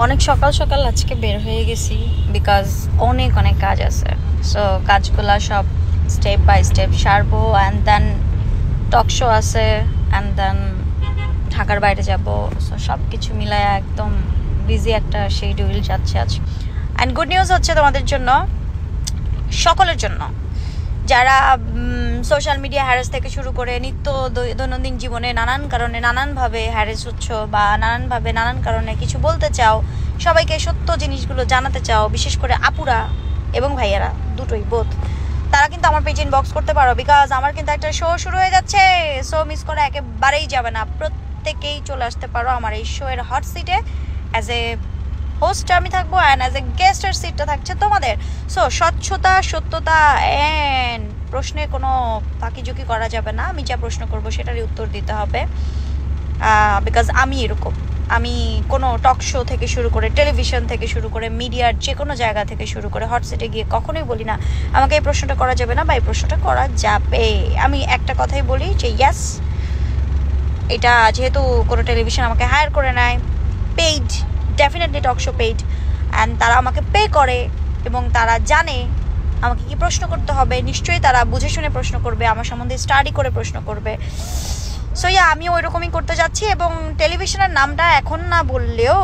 অনেক সকাল সকাল আজকে বের হয়ে গেছি বিকজ অনেক কাজ আছে। সো কাজগুলা সব স্টেপ বাই স্টেপ সারবো, অ্যান্ড দেন টক শো আছে, অ্যান্ড দেন ঢাকার বাইরে যাব। সো সব কিছু মিলায় একদম বিজি একটা শিডিউল যাচ্ছে আজ। অ্যান্ড গুড নিউজ হচ্ছে তোমাদের জন্য, সকলের জন্য, যারা সোশ্যাল মিডিয়া হ্যারেস থেকে শুরু করে নিত্য দৈনন্দিন জীবনে নানান কারণে নানানভাবে হ্যারেস হচ্ছ বা নানানভাবে নানান কারণে কিছু বলতে চাও, সবাইকে সত্য জিনিসগুলো জানাতে চাও, বিশেষ করে আপুরা এবং ভাইয়ারা দুটোই বোধ, তারা কিন্তু আমার পেজে ইনবক্স করতে পারো। বিকজ আমার কিন্তু একটা শো শুরু হয়ে যাচ্ছে। শো মিস করা একেবারেই যাবে না, প্রত্যেকেই চলে আসতে পারো আমার এই শো এর হট সিটে। অ্যাজ এ হোস্ট আমি থাকবো, অ্যান্ড অ্যাজ এ গেস্টের সিটটা থাকছে তোমাদের। সো স্বচ্ছতা, সত্যতা অ্যান্ড প্রশ্নে কোনো ফাঁকিঝুঁকি করা যাবে না। আমি যা প্রশ্ন করবো সেটারই উত্তর দিতে হবে, বিকজ আমি এরকম। আমি কোনো টক শো থেকে শুরু করে, টেলিভিশন থেকে শুরু করে, মিডিয়ার যে কোনো জায়গা থেকে শুরু করে হট সিটে গিয়ে কখনোই বলি না আমাকে এই প্রশ্নটা করা যাবে না বা এই প্রশ্নটা করা যাবে। আমি একটা কথাই বলি যে ইয়েস, এটা যেহেতু কোনো টেলিভিশন আমাকে হায়ার করে নেয়, paid, definitely talk show paid, and তারা আমাকে পে করে এবং তারা জানে আমাকে কি প্রশ্ন করতে হবে। নিশ্চয়ই তারা বুঝে শুনে প্রশ্ন করবে, আমার সম্বন্ধে স্টাডি করে প্রশ্ন করবে। সো আমিও ওই রকমই করতে যাচ্ছি, এবং টেলিভিশনের নামটা এখন না বললেও